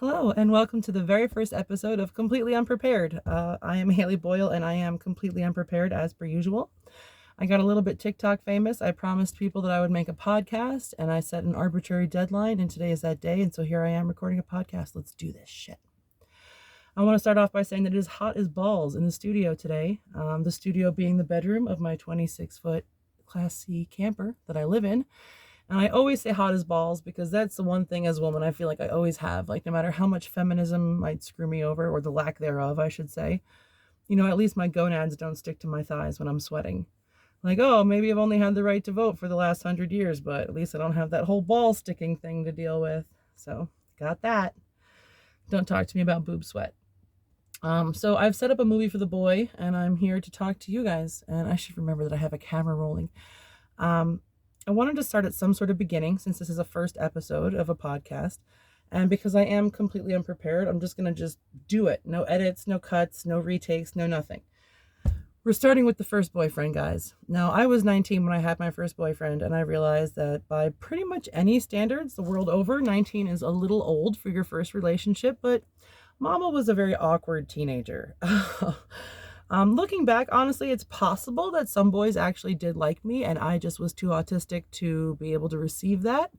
Hello, and welcome to the very first episode of Completely Unprepared. I am Haley Boyle, and I am completely unprepared as per usual. I got a little bit TikTok famous. I promised people that I would make a podcast, and I set an arbitrary deadline, and today is that day, and so here I am recording a podcast. Let's do this shit. I want to start off by saying that it is hot as balls in the studio today. The studio being the bedroom of my 26-foot Class C camper that I live in. And I always say hot as balls because that's the one thing as a woman I feel like I always have. Like, no matter how much feminism might screw me over, or the lack thereof, I should say, at least my gonads don't stick to my thighs when I'm sweating. Like, oh, maybe I've only had the right to vote for the last 100 years, but at least I don't have that whole ball sticking thing to deal with. So, got that. Don't talk to me about boob sweat. So I've set up a movie for the boy, and I'm here to talk to you guys. And I should remember that I have a camera rolling. I wanted to start at some sort of beginning since this is a first episode of a podcast. And because I am completely unprepared, I'm just going to just do it. No edits, no cuts, no retakes, no nothing. We're starting with the first boyfriend, guys. Now, I was 19 when I had my first boyfriend, and I realized that by pretty much any standards the world over, 19 is a little old for your first relationship, but Mama was a very awkward teenager. Looking back, honestly, it's possible that some boys actually did like me, and I just was too autistic to be able to receive that.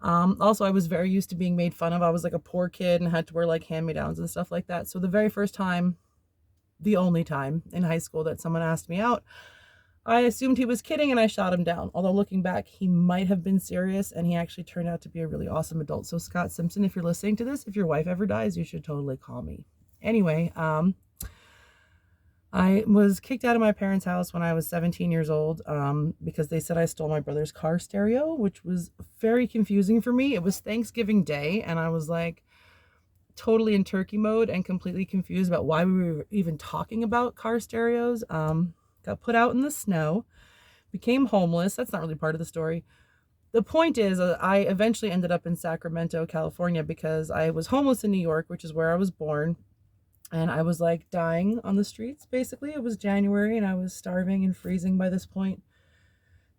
Also, I was very used to being made fun of. I was like a poor kid and had to wear like hand-me-downs and stuff like that. So the very first time, the only time in high school that someone asked me out, I assumed he was kidding and I shot him down. Although looking back, he might have been serious, and he actually turned out to be a really awesome adult. So Scott Simpson, if you're listening to this, if your wife ever dies, you should totally call me. Anyway, I was kicked out of my parents' house when I was 17 years old because they said I stole my brother's car stereo, which was very confusing for me. It was Thanksgiving Day, and I was like totally in turkey mode and completely confused about why we were even talking about car stereos. Got put out in the snow, became homeless. That's not really part of the story. The point is, I eventually ended up in Sacramento, California, because I was homeless in New York, which is where I was born. And I was like dying on the streets, basically. It was January and I was starving and freezing by this point.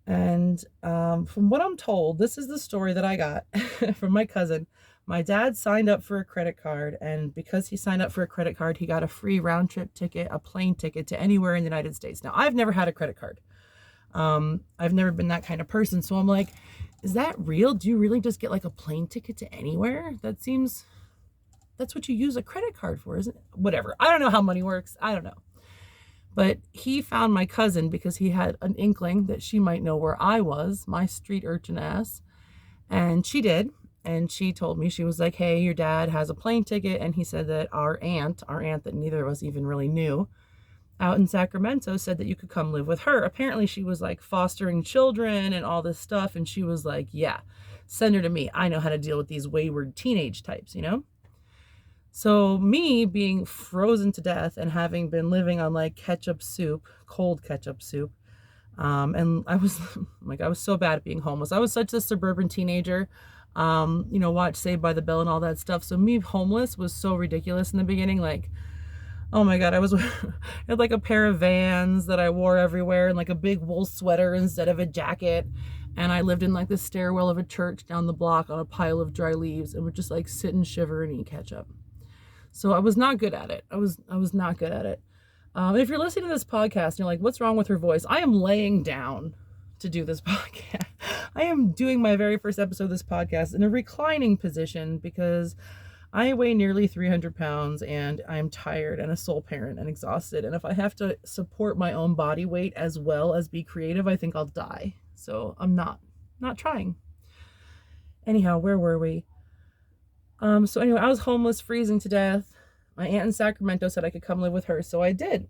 And from what I'm told, this is the story that I got from my cousin. My dad signed up for a credit card. And because he signed up for a credit card, he got a free round trip ticket, a plane ticket to anywhere in the United States. Now, I've never had a credit card. I've never been that kind of person. So I'm like, is that real? Do you really just get like a plane ticket to anywhere? That's what you use a credit card for, isn't it? Whatever. I don't know how money works. I don't know. But he found my cousin because he had an inkling that she might know where I was, my street urchin ass. And she did. And she told me, she was like, hey, your dad has a plane ticket. And he said that our aunt that neither of us even really knew, out in Sacramento, said that you could come live with her. Apparently she was like fostering children and all this stuff. And she was like, yeah, send her to me. I know how to deal with these wayward teenage types, So me being frozen to death and having been living on like ketchup soup, cold ketchup soup, and I was I was so bad at being homeless. I was such a suburban teenager, watch Saved by the Bell and all that stuff. So me homeless was so ridiculous in the beginning. Like, oh my God, I had like a pair of Vans that I wore everywhere and like a big wool sweater instead of a jacket. And I lived in like the stairwell of a church down the block on a pile of dry leaves and would just like sit and shiver and eat ketchup. So I was not good at it. I was not good at it. If you're listening to this podcast and you're like, what's wrong with her voice? I am laying down to do this podcast. I am doing my very first episode of this podcast in a reclining position because I weigh nearly 300 pounds and I'm tired and a sole parent and exhausted. And if I have to support my own body weight as well as be creative, I think I'll die. So I'm not trying. Anyhow, where were we? So anyway, I was homeless, freezing to death. My aunt in Sacramento said I could come live with her, so I did.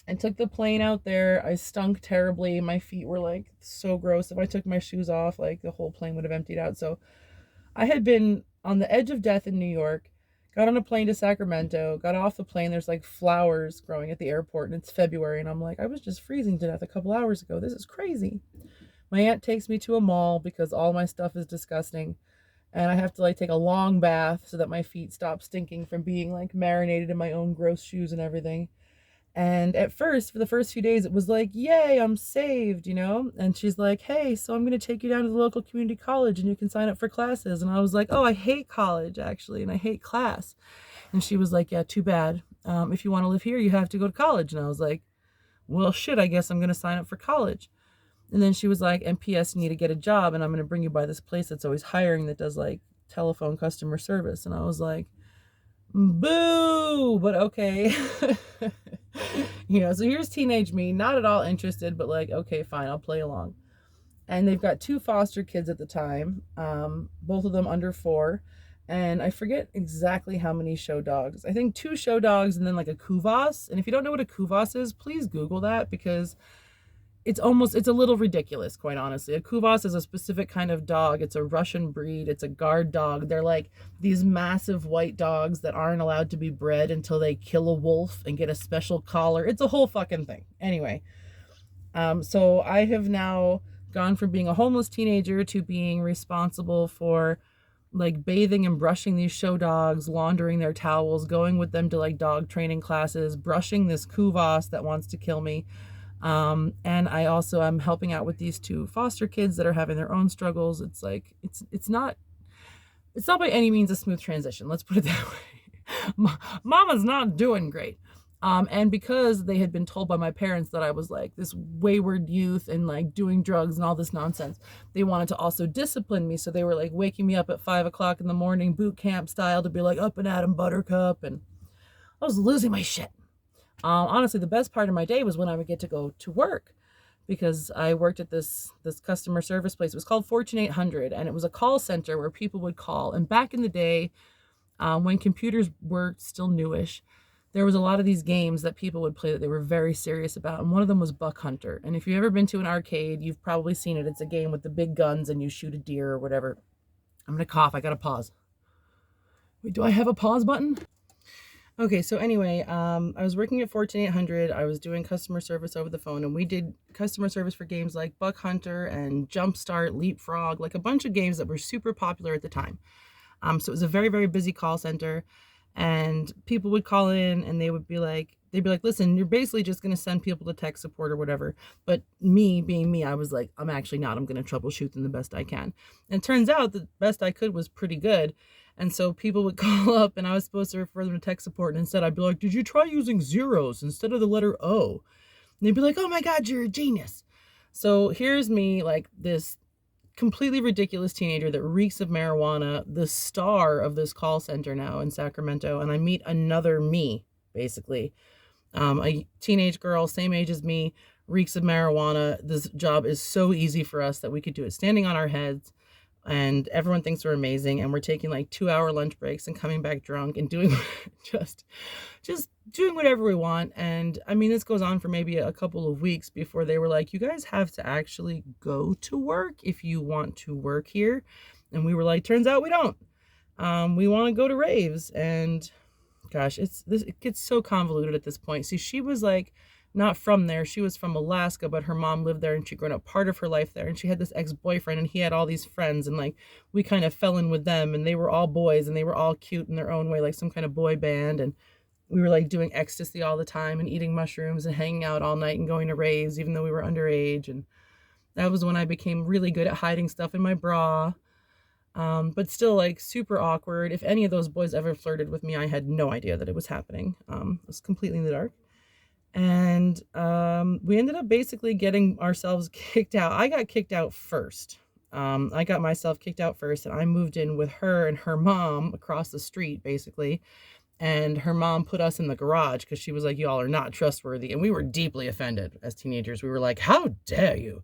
I took the plane out there. I stunk terribly. My feet were like so gross. If I took my shoes off, like the whole plane would have emptied out. So I had been on the edge of death in New York, got on a plane to Sacramento, got off the plane. There's like flowers growing at the airport and it's February. And I'm like, I was just freezing to death a couple hours ago. This is crazy. My aunt takes me to a mall because all my stuff is disgusting. And I have to like take a long bath so that my feet stop stinking from being like marinated in my own gross shoes and everything. And at first, for the first few days, it was like, yay, I'm saved, And she's like, hey, so I'm going to take you down to the local community college and you can sign up for classes. And I was like, oh, I hate college, actually, and I hate class. And she was like, yeah, too bad. If you want to live here, you have to go to college. And I was like, well, shit, I guess I'm going to sign up for college. And then she was like, and PS, you need to get a job. And I'm going to bring you by this place that's always hiring that does like telephone customer service. And I was like, boo, but okay. So here's teenage me, not at all interested, but like, okay, fine, I'll play along. And they've got two foster kids at the time, both of them under 4. And I forget exactly how many show dogs. I think 2 show dogs and then like a kuvas. And if you don't know what a kuvas is, please Google that, because it's a little ridiculous, quite honestly. A kuvas is a specific kind of dog. It's a Russian breed. It's a guard dog. They're like these massive white dogs that aren't allowed to be bred until they kill a wolf and get a special collar. It's a whole fucking thing. Anyway, so I have now gone from being a homeless teenager to being responsible for like bathing and brushing these show dogs, laundering their towels, going with them to like dog training classes, brushing this kuvas that wants to kill me. And I also am helping out with these 2 foster kids that are having their own struggles. It's like, it's not by any means a smooth transition. Let's put it that way. Mama's not doing great. And because they had been told by my parents that I was like this wayward youth and like doing drugs and all this nonsense, they wanted to also discipline me. So they were like waking me up at 5 o'clock in the morning, boot camp style, to be like, up and at 'em, buttercup. And I was losing my shit. Honestly, the best part of my day was when I would get to go to work, because I worked at this customer service place. It was called Fortune 800, and it was a call center where people would call. And back in the day, when computers were still newish, there was a lot of these games that people would play that they were very serious about. And one of them was Buck Hunter. And if you've ever been to an arcade, you've probably seen it. It's a game with the big guns and you shoot a deer or whatever. I'm going to cough. I got to pause. Wait, do I have a pause button? Okay, so anyway, I was working at Fortune 800. I was doing customer service over the phone, and we did customer service for games like Buck Hunter and Jumpstart, Leapfrog, like a bunch of games that were super popular at the time. So it was a very, very busy call center, and people would call in and they'd be like, listen, you're basically just going to send people to tech support or whatever. But me being me, I was like, I'm actually not. I'm going to troubleshoot them the best I can. And it turns out the best I could was pretty good. And so people would call up and I was supposed to refer them to tech support. And instead I'd be like, did you try using zeros instead of the letter O? And they'd be like, oh my God, you're a genius. So here's me, like this completely ridiculous teenager that reeks of marijuana, the star of this call center now in Sacramento. And I meet another me, basically. A teenage girl, same age as me, reeks of marijuana. This job is so easy for us that we could do it standing on our heads. And everyone thinks we're amazing, and we're taking like 2-hour lunch breaks and coming back drunk and doing just doing whatever we want. And I mean, this goes on for maybe a couple of weeks before they were like, you guys have to actually go to work if you want to work here. And we were like, turns out we don't. We want to go to raves. And gosh, it gets so convoluted at this point. See, she was like not from there. She was from Alaska, but her mom lived there and she'd grown up part of her life there. And she had this ex-boyfriend and he had all these friends, and like we kind of fell in with them, and they were all boys and they were all cute in their own way, like some kind of boy band. And we were like doing ecstasy all the time and eating mushrooms and hanging out all night and going to raves, even though we were underage. And that was when I became really good at hiding stuff in my bra. But still like super awkward. If any of those boys ever flirted with me, I had no idea that it was happening. It was completely in the dark. And we ended up basically getting ourselves kicked out. I got kicked out first. I got myself kicked out first, and I moved in with her and her mom across the street, basically. And her mom put us in the garage because she was like, y'all are not trustworthy. And we were deeply offended as teenagers. We were like, how dare you?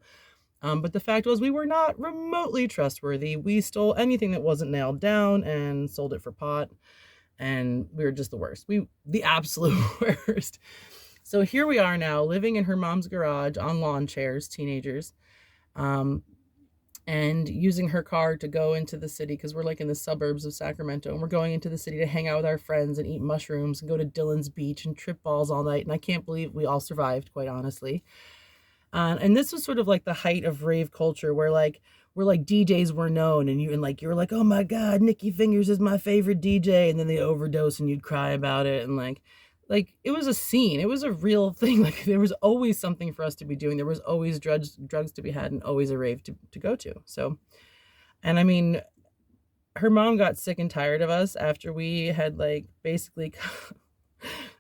But the fact was, we were not remotely trustworthy. We stole anything that wasn't nailed down and sold it for pot. And we were just the worst. The absolute worst. So here we are now, living in her mom's garage on lawn chairs, teenagers, and using her car to go into the city, because we're like in the suburbs of Sacramento, and we're going into the city to hang out with our friends and eat mushrooms and go to Dillon's Beach and trip balls all night. And I can't believe we all survived, quite honestly. And this was sort of like the height of rave culture, where like DJs were known, and you were like, oh my God, Nikki Fingers is my favorite DJ, and then they overdose and you'd cry about it. And like like it was a scene. It was a real thing. Like there was always something for us to be doing. There was always drugs to be had and always a rave to go to. So, and I mean, her mom got sick and tired of us after we had like basically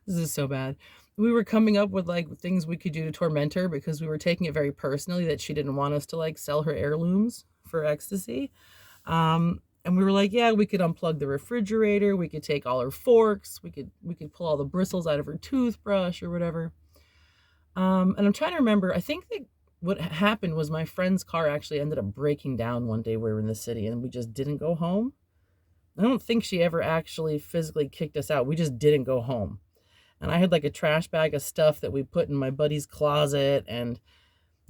this is so bad. We were coming up with like things we could do to torment her because we were taking it very personally that she didn't want us to like sell her heirlooms for ecstasy. And we were like, yeah, we could unplug the refrigerator, we could take all her forks, we could pull all the bristles out of her toothbrush or whatever. And I'm trying to remember, I think that what happened was my friend's car actually ended up breaking down one day we were in the city and we just didn't go home. I don't think she ever actually physically kicked us out. We just didn't go home. And I had like a trash bag of stuff that we put in my buddy's closet, and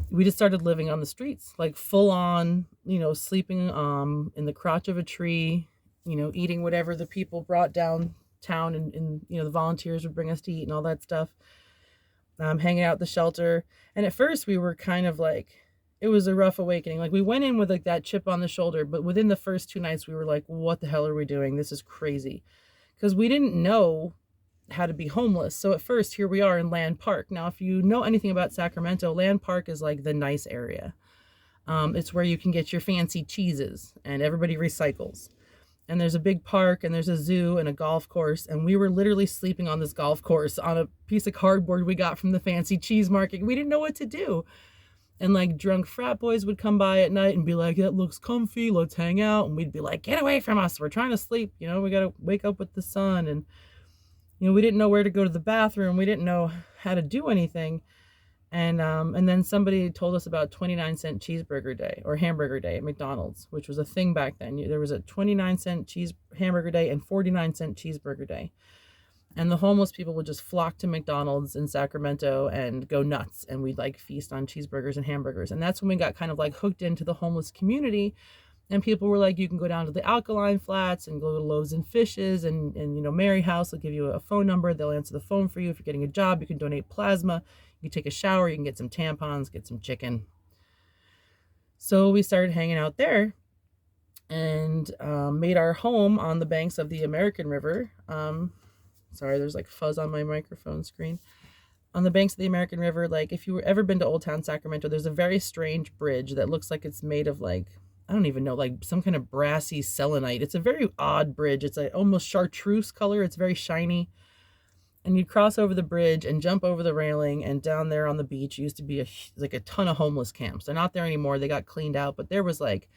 we just started living on the streets, like full on, sleeping in the crotch of a tree, eating whatever the people brought downtown, and the volunteers would bring us to eat and all that stuff. Hanging out at the shelter. And at first we were kind of like, it was a rough awakening. Like we went in with like that chip on the shoulder, but within the first 2 nights we were like, what the hell are we doing? This is crazy. Because we didn't know how to be homeless. So at first, here we are in Land Park. Now, if you know anything about Sacramento, Land Park is like the nice area. It's where you can get your fancy cheeses and everybody recycles. And there's a big park and there's a zoo and a golf course. And we were literally sleeping on this golf course on a piece of cardboard we got from the fancy cheese market. We didn't know what to do. And like drunk frat boys would come by at night and be like, that looks comfy, let's hang out. And we'd be like, get away from us, we're trying to sleep. We got to wake up with the sun. And we didn't know where to go to the bathroom. We didn't know how to do anything. And then somebody told us about 29-cent cheeseburger day or hamburger day at McDonald's, which was a thing back then. There was a 29-cent hamburger day and 49-cent cheeseburger day. And the homeless people would just flock to McDonald's in Sacramento and go nuts. And we'd like feast on cheeseburgers and hamburgers. And that's when we got kind of like hooked into the homeless community. And people were like, you can go down to the Alkaline Flats and go to Loaves and Fishes and Mary House will give you a phone number. They'll answer the phone for you. If you're getting a job, you can donate plasma. You can take a shower. You can get some tampons, get some chicken. So we started hanging out there and made our home on the banks of the American River. Sorry, there's like fuzz on my microphone screen. On the banks of the American River, like if you've ever been to Old Town Sacramento, there's a very strange bridge that looks like it's made of like, I don't even know, like some kind of brassy selenite. It's a very odd bridge. It's like almost chartreuse color. It's very shiny. And you'd cross over the bridge and jump over the railing, and down there on the beach used to be a ton of homeless camps. They're not there anymore. They got cleaned out, but there was like,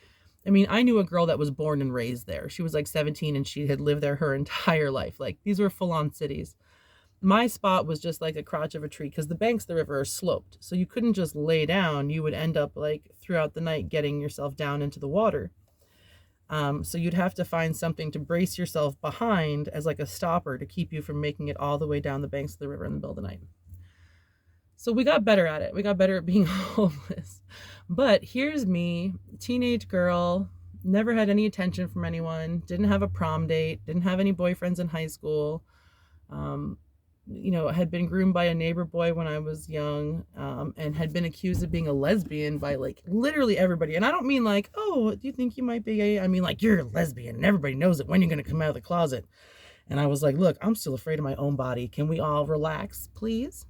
I knew a girl that was born and raised there. She was like 17 and she had lived there her entire life. Like these were full on cities. My spot was just like a crotch of a tree because the banks of the river are sloped. So you couldn't just lay down. You would end up like throughout the night getting yourself down into the water. So you'd have to find something to brace yourself behind as like a stopper to keep you from making it all the way down the banks of the river in the middle of the night. So we got better at it. We got better at being homeless. But here's me, teenage girl, never had any attention from anyone, didn't have a prom date, didn't have any boyfriends in high school. Had been groomed by a neighbor boy when I was young, and had been accused of being a lesbian by like literally everybody. And I don't mean like, oh, do you think you might be gay? I mean like, you're a lesbian and everybody knows it. When you're going to come out of the closet? And I was like, look, I'm still afraid of my own body. Can we all relax, please?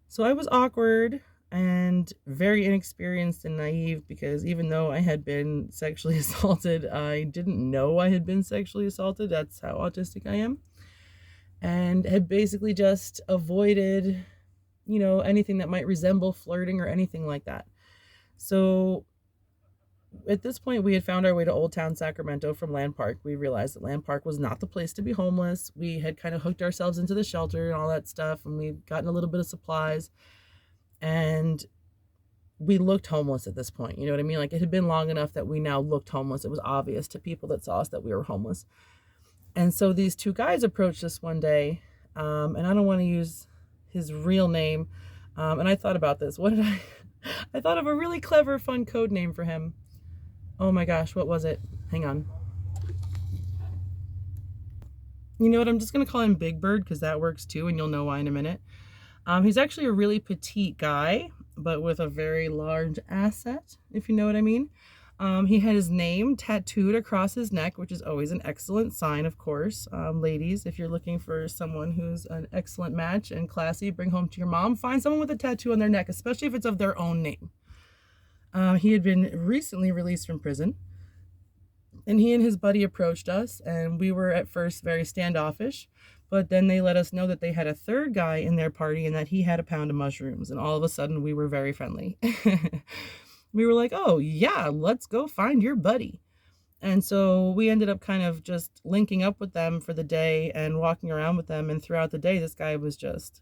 So I was awkward and very inexperienced and naive because even though I had been sexually assaulted, I didn't know I had been sexually assaulted. That's how autistic I am. And had basically just avoided, anything that might resemble flirting or anything like that. So at this point, we had found our way to Old Town Sacramento from Land Park. We realized that Land Park was not the place to be homeless. We had kind of hooked ourselves into the shelter and all that stuff, and we'd gotten a little bit of supplies. And we looked homeless at this point. You know what I mean? Like it had been long enough that we now looked homeless. It was obvious to people that saw us that we were homeless. And so these two guys approached us one day, and I don't want to use his real name. And I thought about this. I thought of a really clever, fun code name for him. Oh my gosh, what was it? Hang on. You know what? I'm just going to call him Big Bird because that works too, and you'll know why in a minute. He's actually a really petite guy, but with a very large asset, if you know what I mean. He had his name tattooed across his neck, which is always an excellent sign, of course. Ladies, if you're looking for someone who's an excellent match and classy, bring home to your mom, find someone with a tattoo on their neck, especially if it's of their own name. He had been recently released from prison, and he and his buddy approached us, and we were at first very standoffish, but then they let us know that they had a third guy in their party and that he had a pound of mushrooms, and all of a sudden we were very friendly. We were like, oh yeah, let's go find your buddy. And so we ended up kind of just linking up with them for the day and walking around with them. And throughout the day, this guy was just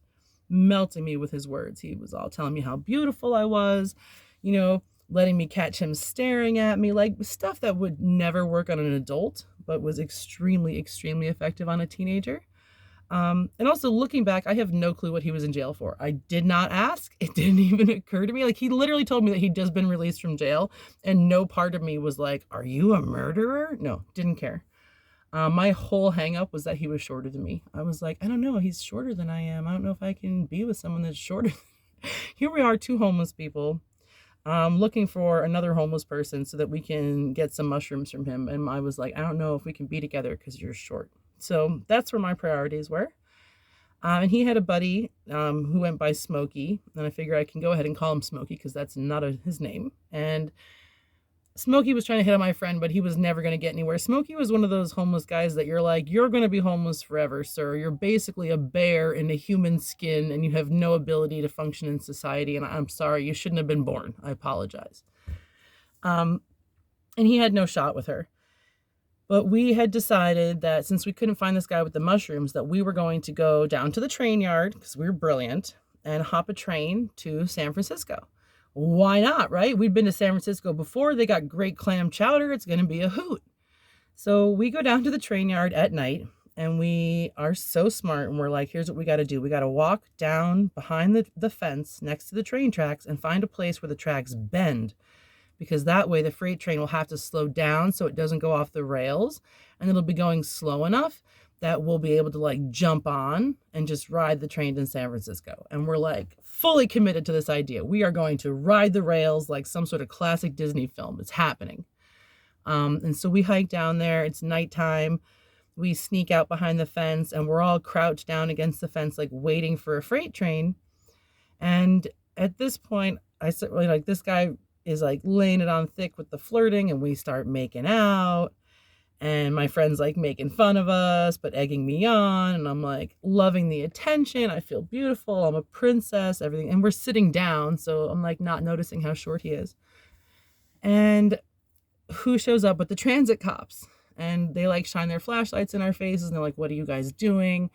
melting me with his words. He was all telling me how beautiful I was, you know, letting me catch him staring at me, like stuff that would never work on an adult, but was extremely, extremely effective on a teenager. And also looking back, I have no clue what he was in jail for. I did not ask. It didn't even occur to me. Like, he literally told me that he'd just been released from jail, and no part of me was like, are you a murderer? No, didn't care. My whole hang up was that he was shorter than me. I was like, I don't know. He's shorter than I am. I don't know if I can be with someone that's shorter. Here we are, two homeless people, looking for another homeless person so that we can get some mushrooms from him. And I was like, I don't know if we can be together because you're short. So that's where my priorities were. And he had a buddy who went by Smokey. And I figure I can go ahead and call him Smokey because that's not his name. And Smokey was trying to hit on my friend, but he was never going to get anywhere. Smokey was one of those homeless guys that you're like, you're going to be homeless forever, sir. You're basically a bear in a human skin and you have no ability to function in society. And I'm sorry, you shouldn't have been born. I apologize. And he had no shot with her. But we had decided that since we couldn't find this guy with the mushrooms, that we were going to go down to the train yard, because we were brilliant, and hop a train to San Francisco. Why not, right? We'd been to San Francisco before. They got great clam chowder. It's going to be a hoot. So we go down to the train yard at night, and we are so smart, and we're like, here's what we got to do. We got to walk down behind the fence next to the train tracks and find a place where the tracks bend, because that way the freight train will have to slow down so it doesn't go off the rails, and it'll be going slow enough that we'll be able to like jump on and just ride the train in San Francisco. And we're like fully committed to this idea. We are going to ride the rails like some sort of classic Disney film. It's happening. And so we hike down there. It's nighttime. We sneak out behind the fence and we're all crouched down against the fence, like waiting for a freight train. And at this point, I said, like, this guy is like laying it on thick with the flirting, and we start making out, and my friend's like making fun of us but egging me on, and I'm like loving the attention. I feel beautiful, I'm a princess, everything. And we're sitting down, so I'm like not noticing how short he is. And who shows up but the transit cops, and they like shine their flashlights in our faces, and they're like, what are you guys doing?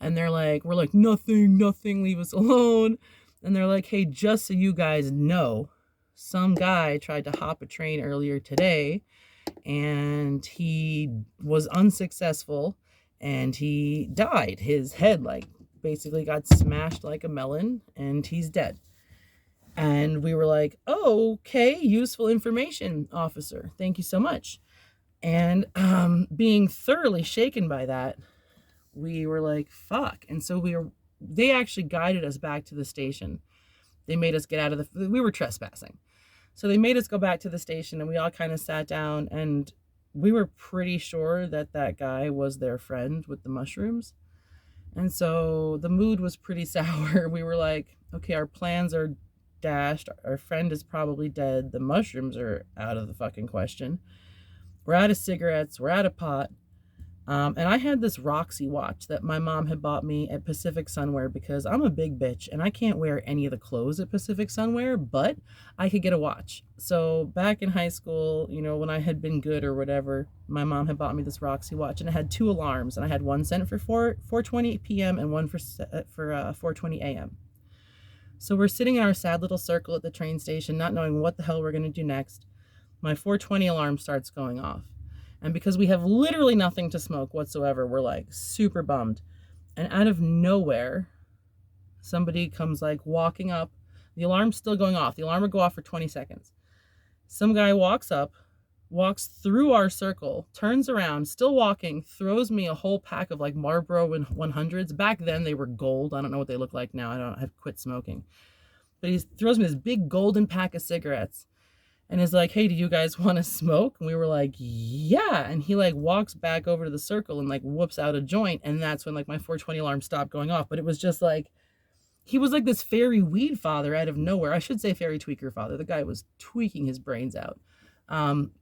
And they're like, we're like, nothing, leave us alone. And they're like, hey, just so you guys know, some guy tried to hop a train earlier today and he was unsuccessful and he died. His head like basically got smashed like a melon and he's dead. And we were like, oh, okay, useful information, officer. Thank you so much. And being thoroughly shaken by that, we were like, fuck. And so they actually guided us back to the station. They made us get out of we were trespassing. So they made us go back to the station, and we all kind of sat down, and we were pretty sure that that guy was their friend with the mushrooms. And so the mood was pretty sour. We were like, okay, our plans are dashed. Our friend is probably dead. The mushrooms are out of the fucking question. We're out of cigarettes. We're out of pot. And I had this Roxy watch that my mom had bought me at Pacific Sunwear because I'm a big bitch and I can't wear any of the clothes at Pacific Sunwear, but I could get a watch. So back in high school, you know, when I had been good or whatever, my mom had bought me this Roxy watch, and it had 2 alarms, and I had one set for 4:20 p.m. and one for 4:20 a.m. So we're sitting in our sad little circle at the train station, not knowing what the hell we're going to do next. My 4:20 alarm starts going off. And because we have literally nothing to smoke whatsoever, we're like super bummed. And out of nowhere, somebody comes like walking up. The alarm's still going off. The alarm would go off for 20 seconds. Some guy walks up, walks through our circle, turns around, still walking, throws me a whole pack of like Marlboro 100s. Back then they were gold. I don't know what they look like now. I've quit smoking. But he throws me this big golden pack of cigarettes. and is like, hey, do you guys want to smoke? And we were like, yeah. And he like walks back over to the circle and like whoops out a joint. And that's when like my 420 alarm stopped going off. But it was just like, he was like this fairy weed father out of nowhere. I should say fairy tweaker father. The guy was tweaking his brains out. Um,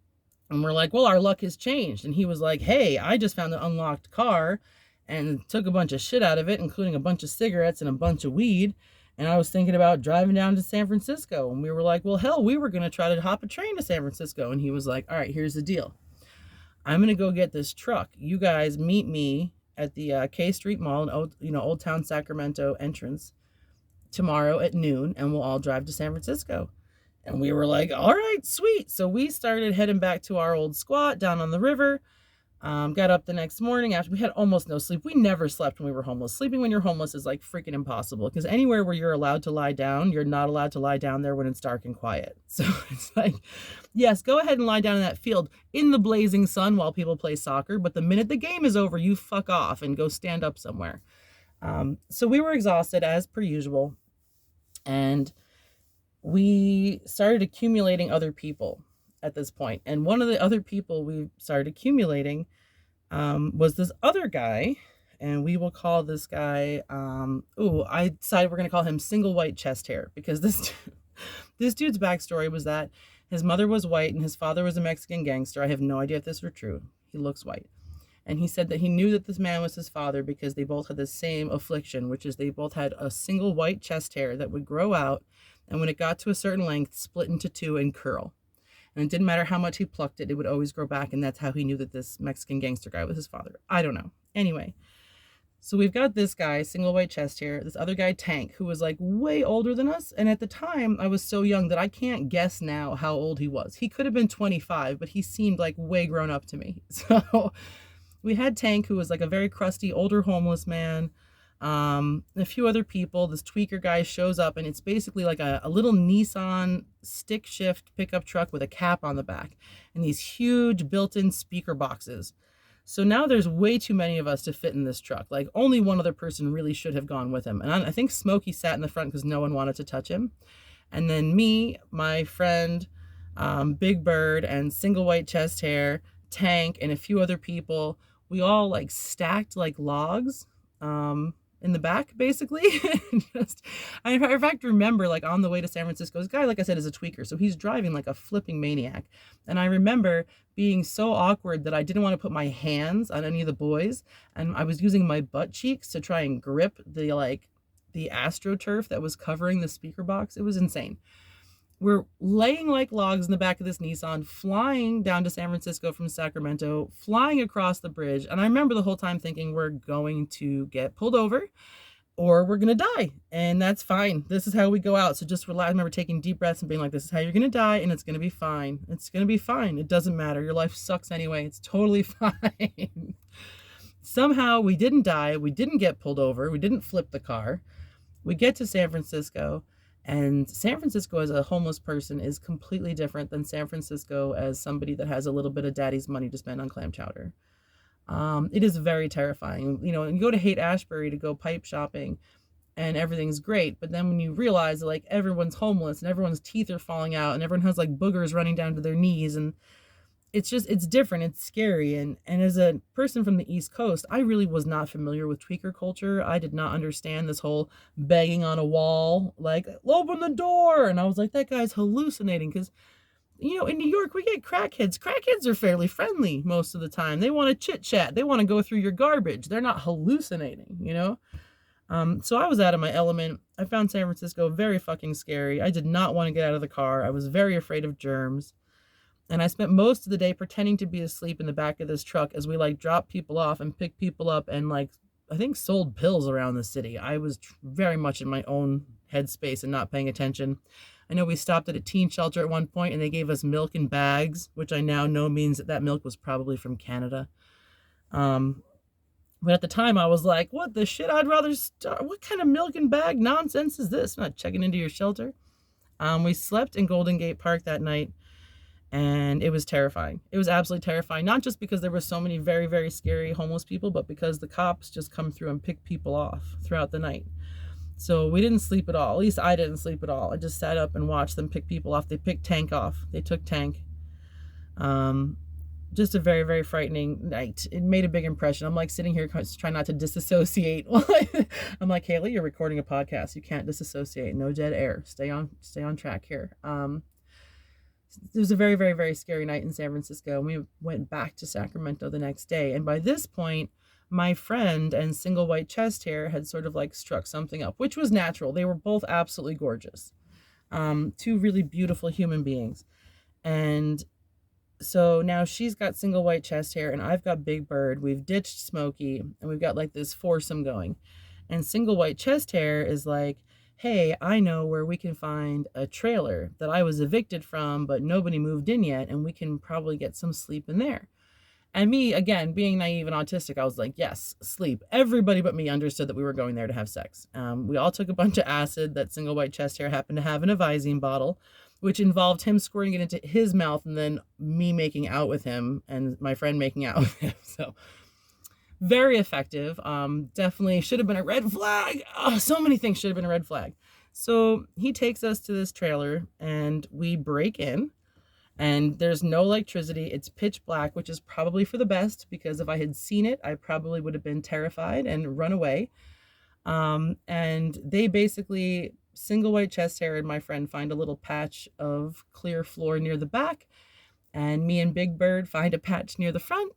and we're like, well, our luck has changed. And he was like, hey, I just found an unlocked car and took a bunch of shit out of it, including a bunch of cigarettes and a bunch of weed. And I was thinking about driving down to San Francisco. And we were like, well, hell, we were going to try to hop a train to San Francisco. And he was like, all right, here's the deal. I'm going to go get this truck. You guys meet me at the K Street Mall in Old Town Sacramento entrance tomorrow at noon, and we'll all drive to San Francisco. And we were like, all right, sweet. So we started heading back to our old squat down on the river. Got up the next morning after we had almost no sleep. We never slept when we were homeless. Sleeping when you're homeless is like freaking impossible, because anywhere where you're allowed to lie down, you're not allowed to lie down there when it's dark and quiet. So it's like, yes, go ahead and lie down in that field in the blazing sun while people play soccer. But the minute the game is over, you fuck off and go stand up somewhere. So we were exhausted as per usual. And we started accumulating other people at this point. And one of the other people we started accumulating was this other guy. And we will call this guy, I decided we're going to call him Single White Chest Hair, because this dude's backstory was that his mother was white and his father was a Mexican gangster. I have no idea if this were true. He looks white. And he said that he knew that this man was his father because they both had the same affliction, which is they both had a single white chest hair that would grow out, and when it got to a certain length, split into two and curl. And it didn't matter how much he plucked it, it would always grow back, and that's how he knew that this Mexican gangster guy was his father. I don't know. Anyway, so we've got this guy, single white chest hair, this other guy, Tank, who was like way older than us. And at the time, I was so young that I can't guess now how old he was. He could have been 25, but he seemed like way grown up to me. So we had Tank, who was like a very crusty, older homeless man. A few other people. This tweaker guy shows up, and it's basically like a little Nissan stick shift pickup truck with a cap on the back and these huge built-in speaker boxes. So now there's way too many of us to fit in this truck. Like, only one other person really should have gone with him. And I think Smokey sat in the front because no one wanted to touch him. And then me, my friend, Big Bird, and Single White Chest Hair, Tank, and a few other people, we all like stacked like logs in the back, basically. I in fact remember, like, on the way to San Francisco, this guy, like I said, is a tweaker, so he's driving like a flipping maniac. And I remember being so awkward that I didn't want to put my hands on any of the boys, and I was using my butt cheeks to try and grip the AstroTurf that was covering the speaker box. It was insane. We're laying like logs in the back of this Nissan, flying down to San Francisco from Sacramento, flying across the bridge. And I remember the whole time thinking, we're going to get pulled over or we're going to die. And that's fine. This is how we go out. So just relax. I remember taking deep breaths and being like, this is how you're going to die, and it's going to be fine. It's going to be fine. It doesn't matter. Your life sucks anyway. It's totally fine. Somehow we didn't die. We didn't get pulled over. We didn't flip the car. We get to San Francisco. And San Francisco as a homeless person is completely different than San Francisco as somebody that has a little bit of daddy's money to spend on clam chowder. It is very terrifying. You know, and you go to Haight-Ashbury to go pipe shopping and everything's great. But then when you realize that, like, everyone's homeless and everyone's teeth are falling out and everyone has like boogers running down to their knees, and it's different. It's scary. And as a person from the East Coast, I really was not familiar with tweaker culture. I did not understand this whole begging on a wall, like, open the door. And I was like, that guy's hallucinating. Because, you know, in New York, we get crackheads. Crackheads are fairly friendly most of the time. They want to chit chat. They want to go through your garbage. They're not hallucinating, you know? So I was out of my element. I found San Francisco very fucking scary. I did not want to get out of the car. I was very afraid of germs. And I spent most of the day pretending to be asleep in the back of this truck as we like dropped people off and picked people up and like, I think, sold pills around the city. I was very much in my own headspace and not paying attention. I know we stopped at a teen shelter at one point and they gave us milk in bags, which I now know means that milk was probably from Canada. But at the time I was like, what the shit? I'd rather what kind of milk in bag nonsense is this? I'm not checking into your shelter. We slept in Golden Gate Park that night. And it was terrifying. It was absolutely terrifying, not just because there were so many very, very scary homeless people, but because the cops just come through and pick people off throughout the night. So we didn't sleep at all. At least I didn't sleep at all. I just sat up and watched them pick people off. They picked Tank off. They took Tank. Um, just a very, very frightening night. It made a big impression. I'm like sitting here trying not to disassociate. I'm like, Haley, you're recording a podcast. You can't disassociate. No dead air. Stay on track here. It was a very, very, very scary night in San Francisco. And we went back to Sacramento the next day. And by this point, my friend and single white chest hair had sort of like struck something up, which was natural. They were both absolutely gorgeous. Two really beautiful human beings. And so now she's got single white chest hair and I've got Big Bird. We've ditched Smokey and we've got like this foursome going. And single white chest hair is like, hey, I know where we can find a trailer that I was evicted from, but nobody moved in yet, and we can probably get some sleep in there. And me, again, being naive and autistic, I was like, yes, sleep. Everybody but me understood that we were going there to have sex. We all took a bunch of acid that single white chest hair happened to have in a Visine bottle, which involved him squirting it into his mouth and then me making out with him and my friend making out with him. So very effective. Definitely should have been a red flag. Oh, so many things should have been a red flag. So he takes us to this trailer and we break in and there's no electricity. It's pitch black, which is probably for the best because if I had seen it, I probably would have been terrified and run away. And they basically, single white chest hair and my friend find a little patch of clear floor near the back, and me and Big Bird find a patch near the front.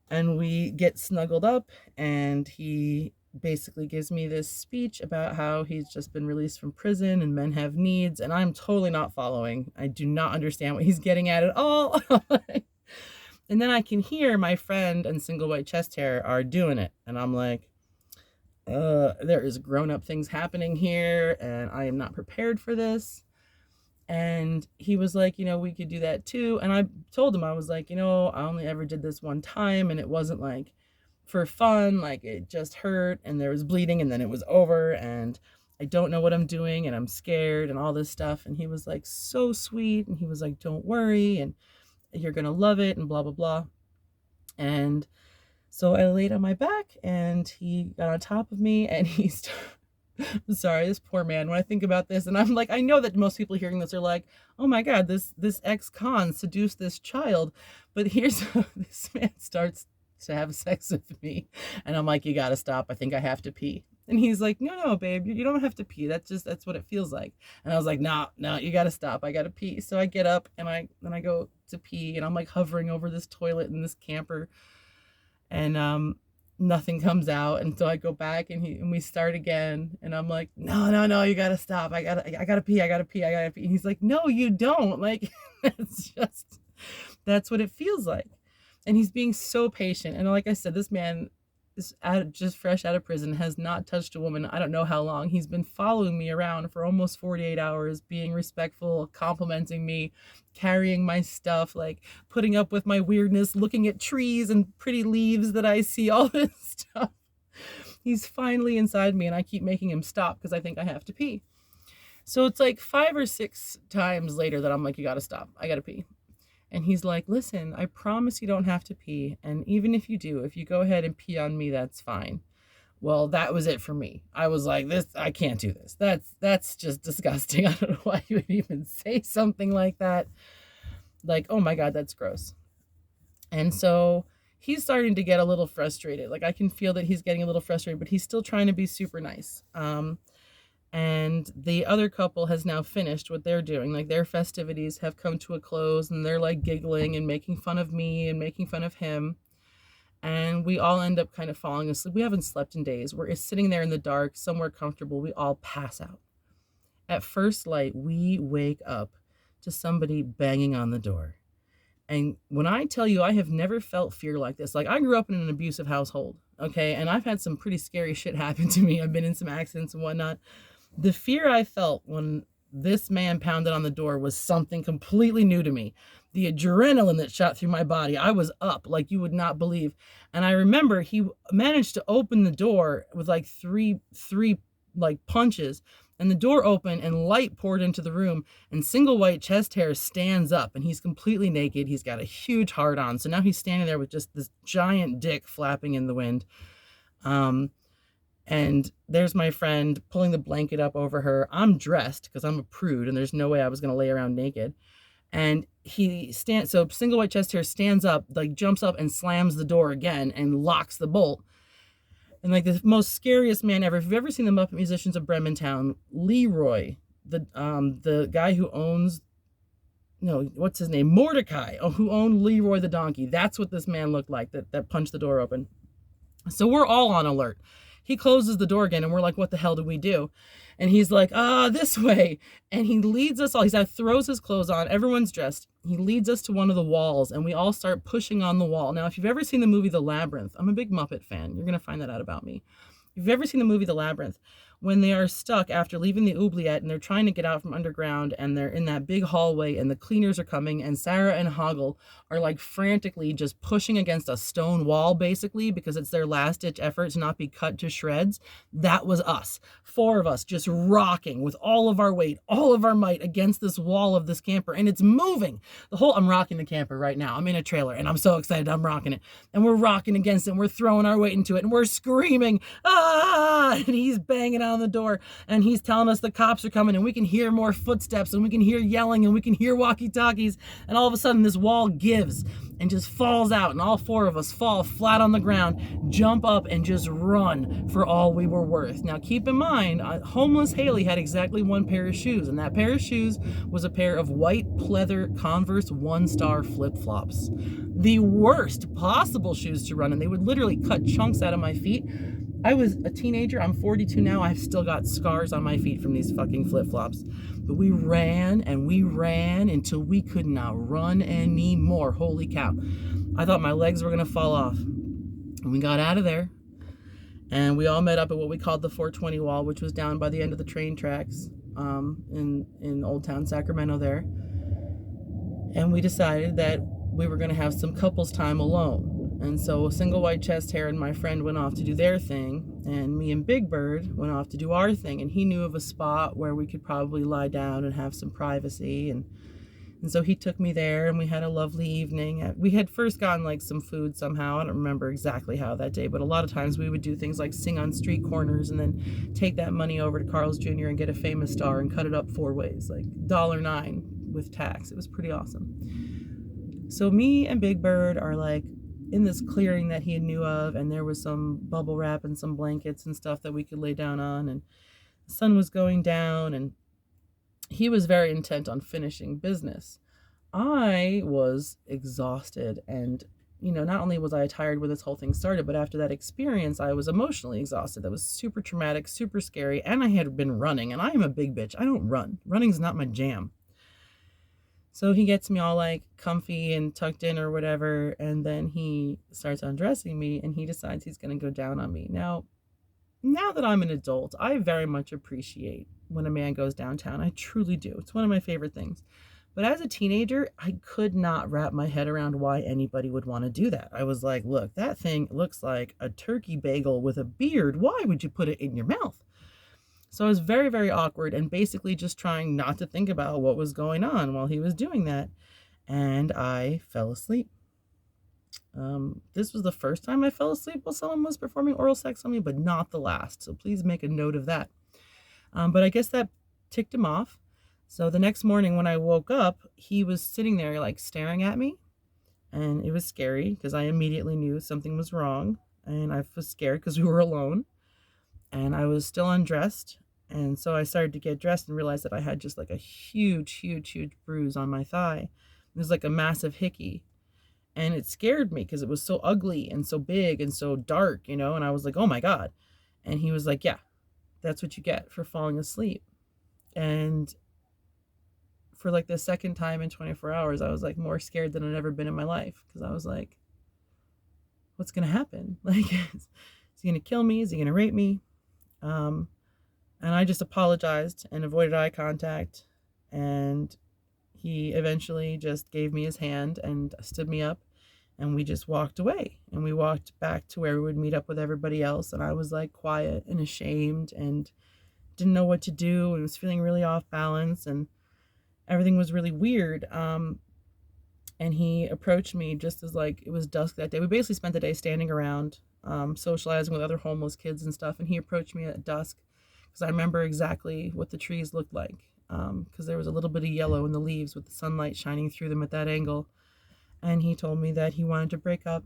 And we get snuggled up and he basically gives me this speech about how he's just been released from prison and men have needs. And I'm totally not following. I do not understand what he's getting at all. And then I can hear my friend and single white chest hair are doing it. And I'm like, there is grown-up things happening here and I am not prepared for this. And he was like, we could do that too. And I told him, I was like, I only ever did this one time and it wasn't like for fun, like it just hurt and there was bleeding and then it was over and I don't know what I'm doing and I'm scared and all this stuff. And he was like, so sweet. And he was like, don't worry and you're going to love it and blah, blah, blah. And so I laid on my back and he got on top of me and he started, I'm sorry, this poor man, when I think about this, and I'm like, I know that most people hearing this are like, oh my God, this ex-con seduced this child. But here's how this man starts to have sex with me. And I'm like, you gotta stop. I think I have to pee. And he's like, no, babe, you don't have to pee. That's what it feels like. And I was like, no, you gotta stop. I gotta pee. So I get up and I go to pee and I'm like hovering over this toilet in this camper. And nothing comes out, and so I go back and we start again, and I'm like, no, you gotta stop. I gotta pee. And he's like, no, you don't. Like, that's what it feels like. And he's being so patient. And like I said, this man is just fresh out of prison, has not touched a woman. I don't know how long. He's been following me around for almost 48 hours, being respectful, complimenting me, carrying my stuff, like putting up with my weirdness, looking at trees and pretty leaves that I see, all this stuff. He's finally inside me and I keep making him stop because I think I have to pee. So it's like 5 or 6 times later that I'm like, you gotta stop. I gotta pee. And he's like, listen, I promise you don't have to pee. And even if you do, if you go ahead and pee on me, that's fine. Well, that was it for me. I was like, I can't do this. That's just disgusting. I don't know why you would even say something like that. Like, oh my God, that's gross. And so he's starting to get a little frustrated. Like I can feel that he's getting a little frustrated, but he's still trying to be super nice. And the other couple has now finished what they're doing. Like their festivities have come to a close and they're like giggling and making fun of me and making fun of him. And we all end up kind of falling asleep. We haven't slept in days. We're sitting there in the dark, somewhere comfortable. We all pass out. At first light, we wake up to somebody banging on the door. And when I tell you, I have never felt fear like this. Like I grew up in an abusive household, okay? And I've had some pretty scary shit happen to me. I've been in some accidents and whatnot. The fear I felt when this man pounded on the door was something completely new to me. The adrenaline that shot through my body, I was up like you would not believe. And I remember he managed to open the door with like three like punches, and the door opened and light poured into the room, and single white chest hair stands up and he's completely naked. He's got a huge heart on. So now he's standing there with just this giant dick flapping in the wind. And there's my friend pulling the blanket up over her. I'm dressed because I'm a prude and there's no way I was going to lay around naked. And so single white chest hair stands up, like jumps up and slams the door again and locks the bolt. And like the most scariest man ever. If you've ever seen the Muppet Musicians of Brementown, Leroy, the guy who owns, no, what's his name? Mordecai, who owned Leroy the donkey. That's what this man looked like that punched the door open. So we're all on alert. He closes the door again and we're like, what the hell do we do? And he's like, this way. And he leads us all. He throws his clothes on. Everyone's dressed. He leads us to one of the walls and we all start pushing on the wall. Now, if you've ever seen the movie The Labyrinth, I'm a big Muppet fan. You're going to find that out about me. If you've ever seen the movie The Labyrinth, when they are stuck after leaving the oubliette and they're trying to get out from underground and they're in that big hallway and the cleaners are coming and Sarah and Hoggle are like frantically just pushing against a stone wall basically because it's their last ditch effort to not be cut to shreds. That was us. 4 of us just rocking with all of our weight, all of our might against this wall of this camper, and it's moving. I'm rocking the camper right now. I'm in a trailer and I'm so excited. I'm rocking it and we're rocking against it and we're throwing our weight into it and we're screaming, and he's banging on the door and he's telling us the cops are coming and we can hear more footsteps and we can hear yelling and we can hear walkie-talkies, and all of a sudden this wall gives and just falls out and all 4 of us fall flat on the ground, jump up and just run for all we were worth. Now keep in mind, homeless Haley had exactly 1 pair of shoes, and that pair of shoes was a pair of white pleather Converse 1-star flip-flops. The worst possible shoes to run in. They would literally cut chunks out of my feet. I was a teenager. I'm 42 now. I've still got scars on my feet from these fucking flip-flops. But we ran and we ran until we could not run anymore. Holy cow. I thought my legs were going to fall off. And we got out of there. And we all met up at what we called the 420 wall, which was down by the end of the train tracks in Old Town Sacramento there. And we decided that we were going to have some couples time alone. And so single white chest hair and my friend went off to do their thing, and me and Big Bird went off to do our thing, and he knew of a spot where we could probably lie down and have some privacy, and so he took me there and we had a lovely evening. We had first gotten like some food somehow. I don't remember exactly how that day, but a lot of times we would do things like sing on street corners and then take that money over to Carl's Jr. and get a Famous Star and cut it up 4 ways, like $1.09 with tax. It was pretty awesome. So me and Big Bird are like in this clearing that he knew of, and there was some bubble wrap and some blankets and stuff that we could lay down on, and the sun was going down, and he was very intent on finishing business. I was exhausted, and not only was I tired when this whole thing started, but after that experience, I was emotionally exhausted. That was super traumatic, super scary, and I had been running, and I am a big bitch. I don't run. Running's not my jam. So he gets me all like comfy and tucked in or whatever, and then he starts undressing me and he decides he's going to go down on me. Now that I'm an adult, I very much appreciate when a man goes downtown. I truly do. It's one of my favorite things. But as a teenager, I could not wrap my head around why anybody would want to do that. I was like, look, that thing looks like a turkey bagel with a beard. Why would you put it in your mouth? So I was very, very awkward and basically just trying not to think about what was going on while he was doing that. And I fell asleep. This was the first time I fell asleep while someone was performing oral sex on me, but not the last. So please make a note of that. But I guess that ticked him off. So the next morning when I woke up, he was sitting there like staring at me. And it was scary because I immediately knew something was wrong. And I was scared because we were alone. And I was still undressed. And so I started to get dressed and realized that I had just like a huge, huge, huge bruise on my thigh. It was like a massive hickey. And it scared me because it was so ugly and so big and so dark, and I was like, oh my God. And he was like, yeah, that's what you get for falling asleep. And for like the second time in 24 hours, I was like more scared than I'd ever been in my life. Because I was like, what's going to happen? Like, is he going to kill me? Is he going to rape me? And I just apologized and avoided eye contact. And he eventually just gave me his hand and stood me up. And we just walked away. And we walked back to where we would meet up with everybody else. And I was like quiet and ashamed and didn't know what to do. And was feeling really off balance. And everything was really weird. And he approached me just as like it was dusk that day. We basically spent the day standing around socializing with other homeless kids and stuff. And he approached me at dusk because I remember exactly what the trees looked like, because there was a little bit of yellow in the leaves with the sunlight shining through them at that angle. And he told me that he wanted to break up.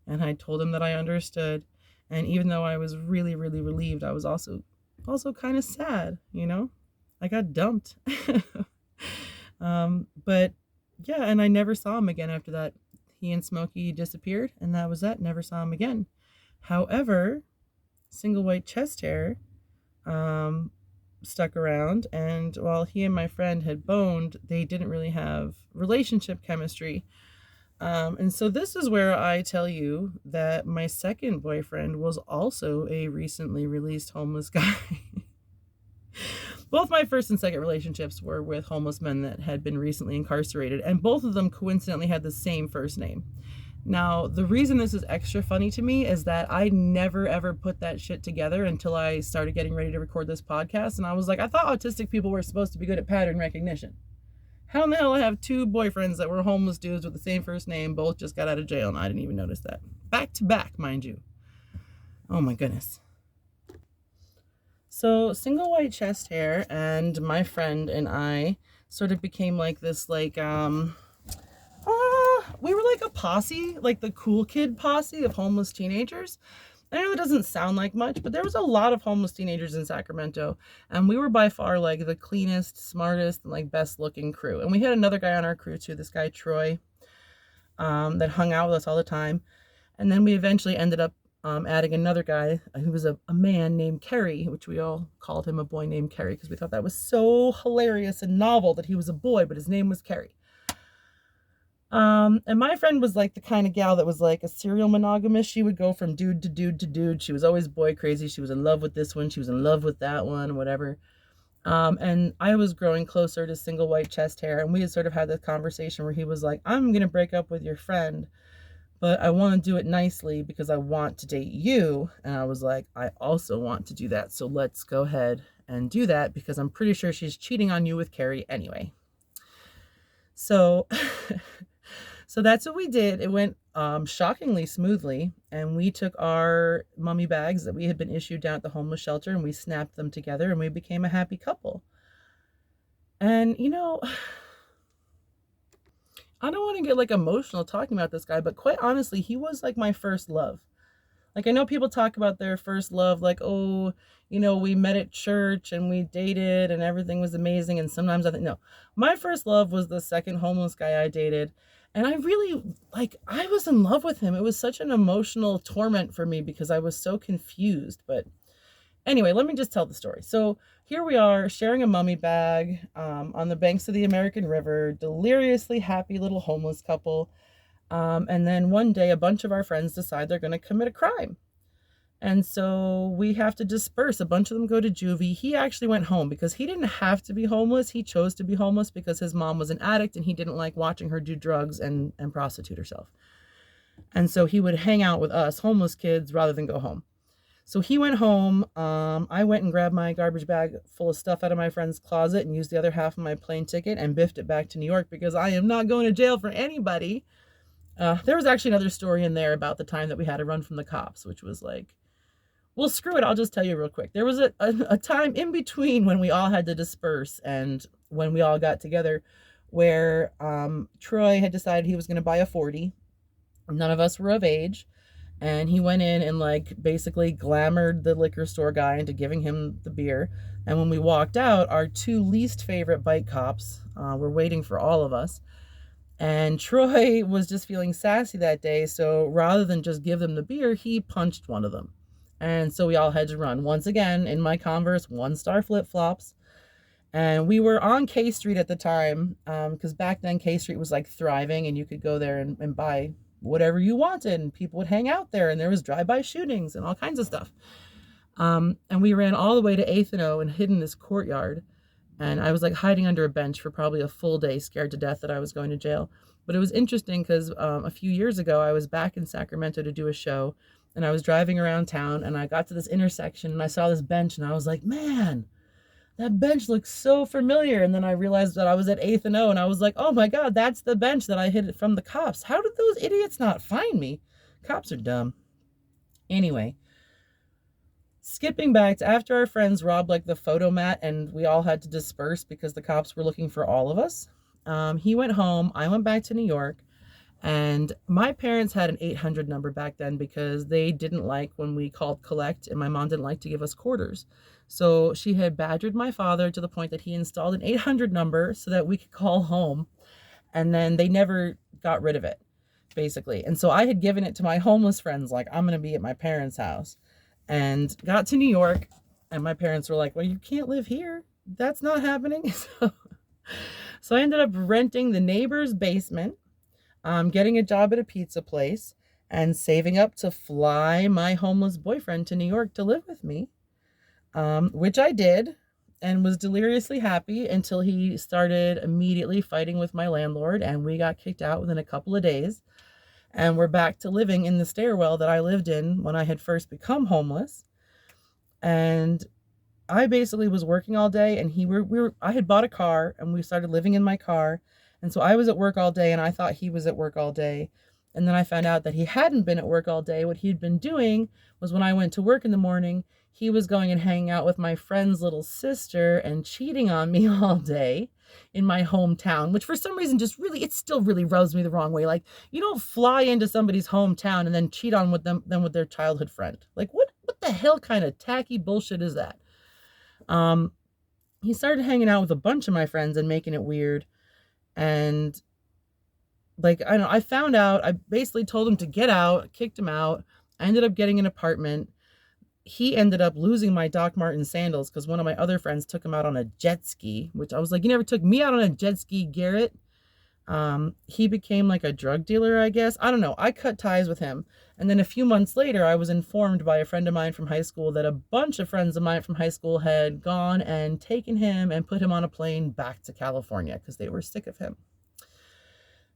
And I told him that I understood. And even though I was really, really relieved, I was also kind of sad, you know? I got dumped. But yeah, and I never saw him again after that. He and Smokey disappeared, and that was that. Never saw him again. However, Single White Chest Hair um, stuck around, and while he and my friend had boned, they didn't really have relationship chemistry. And so this is where I tell you that my second boyfriend was also a recently released homeless guy. Both my first and second relationships were with homeless men that had been recently incarcerated, and both of them coincidentally had the same first name. Now, the reason this is extra funny to me is that I never ever put that shit together until I started getting ready to record this podcast, and I was like, I thought autistic people were supposed to be good at pattern recognition. How in the hell I have two boyfriends that were homeless dudes with the same first name, both just got out of jail, and I didn't even notice that. Back to back, mind you. Oh my goodness. So Single White Chest Hair and my friend and I sort of became like this, like, we were like a posse, like the cool kid posse of homeless teenagers. I know it doesn't sound like much, but there was a lot of homeless teenagers in Sacramento, and we were by far like the cleanest, smartest, and like best looking crew. And we had another guy on our crew too, this guy Troy, that hung out with us all the time. And then we eventually ended up adding another guy who was a man named Kerry, which we all called him a boy named Kerry because we thought that was so hilarious and novel that he was a boy, but his name was Kerry. And my friend was like the kind of gal that was like a serial monogamist. She would go from dude to dude to dude. She was always boy crazy. She was in love with this one. She was in love with that one, whatever. And I was growing closer to Single White Chest Hair, and we had sort of had this conversation where he was like, I'm going to break up with your friend, but I want to do it nicely because I want to date you. And I was like, I also want to do that. So let's go ahead and do that because I'm pretty sure she's cheating on you with Carrie anyway. So, so that's what we did. It went shockingly smoothly. And we took our mummy bags that we had been issued down at the homeless shelter and we snapped them together and we became a happy couple. And, you know, I don't want to get like emotional talking about this guy, but quite honestly, he was like my first love. Like I know people talk about their first love, like, oh, you know, we met at church and we dated and everything was amazing. And sometimes I think, no, my first love was the second homeless guy I dated. And I really, like, I was in love with him. It was such an emotional torment for me because I was so confused. But anyway, let me just tell the story. So here we are sharing a mummy bag on the banks of the American River, deliriously happy little homeless couple. And then one day a bunch of our friends decide they're going to commit a crime. And so we have to disperse. A bunch of them go to juvie. He actually went home because he didn't have to be homeless. He chose to be homeless because his mom was an addict and he didn't like watching her do drugs and prostitute herself. And so he would hang out with us homeless kids rather than go home. So he went home. I went and grabbed my garbage bag full of stuff out of my friend's closet and used the other half of my plane ticket and biffed it back to New York because I am not going to jail for anybody. There was actually another story in there about the time that we had to run from the cops, which was like, well, screw it. I'll just tell you real quick. There was a time in between when we all had to disperse and when we all got together where Troy had decided he was going to buy a 40. None of us were of age. And he went in and like basically glamored the liquor store guy into giving him the beer. And when we walked out, our two least favorite bike cops were waiting for all of us. And Troy was just feeling sassy that day. So rather than just give them the beer, he punched one of them. And so we all had to run. Once again, in my Converse 1-star flip-flops. And we were on K Street at the time, because back then K Street was like thriving and you could go there and buy whatever you wanted. And people would hang out there and there was drive-by shootings and all kinds of stuff. And we ran all the way to 8th and O and hid in this courtyard. And I was like hiding under a bench for probably a full day, scared to death that I was going to jail. But it was interesting because a few years ago, I was back in Sacramento to do a show. And I was driving around town and I got to this intersection and I saw this bench and I was like, man, that bench looks so familiar. And then I realized that I was at 8th and O and I was like, oh my God, that's the bench that I hid from the cops. How did those idiots not find me? Cops are dumb. Anyway, skipping back to after our friends robbed like the photo mat and we all had to disperse because the cops were looking for all of us. He went home. I went back to New York. And my parents had an 800 number back then because they didn't like when we called collect, and my mom didn't like to give us quarters. So she had badgered my father to the point that he installed an 800 number so that we could call home. And then they never got rid of it, basically. And so I had given it to my homeless friends, like, I'm going to be at my parents' house. And got to New York, and my parents were like, well, you can't live here. That's not happening. So I ended up renting the neighbor's basement, getting a job at a pizza place, and saving up to fly my homeless boyfriend to New York to live with me, which I did and was deliriously happy until he started immediately fighting with my landlord, and we got kicked out within a couple of days. And we're back to living in the stairwell that I lived in when I had first become homeless. And I basically was working all day, and I had bought a car and we started living in my car. And so I was at work all day and I thought he was at work all day. And then I found out that he hadn't been at work all day. What he'd been doing was when I went to work in the morning, he was going and hanging out with my friend's little sister and cheating on me all day in my hometown, which for some reason just really, it still really rubs me the wrong way. Like, you don't fly into somebody's hometown and then cheat on them with their childhood friend. Like, what the hell kind of tacky bullshit is that? Um, he started hanging out with a bunch of my friends and making it weird. And like, I don't know, I found out, I basically told him to get out, kicked him out. I ended up getting an apartment. He ended up losing my Doc Martin sandals because one of my other friends took him out on a jet ski, which I was like, you never took me out on a jet ski, Garrett. He became like a drug dealer, I guess. I don't know. I cut ties with him. And then a few months later, I was informed by a friend of mine from high school that a bunch of friends of mine from high school had gone and taken him and put him on a plane back to California because they were sick of him.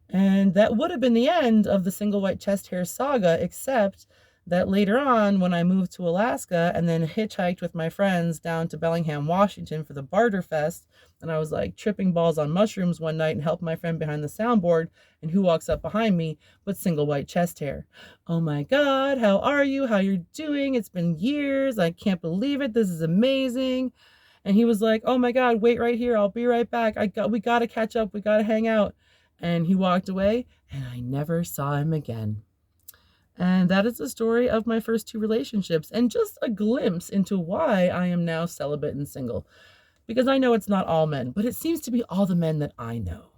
And that would have been the end of the single white chest hair saga, except that later on, when I moved to Alaska and then hitchhiked with my friends down to Bellingham, Washington for the Barter Fest, and I was like tripping balls on mushrooms one night and helped my friend behind the soundboard, and who walks up behind me but single white chest hair? Oh my God, how are you? How you're doing? It's been years. I can't believe it. This is amazing. And he was like, oh my God, wait right here. I'll be right back. We got to catch up. We got to hang out. And he walked away, and I never saw him again. And that is the story of my first two relationships, and just a glimpse into why I am now celibate and single. Because I know it's not all men, but it seems to be all the men that I know.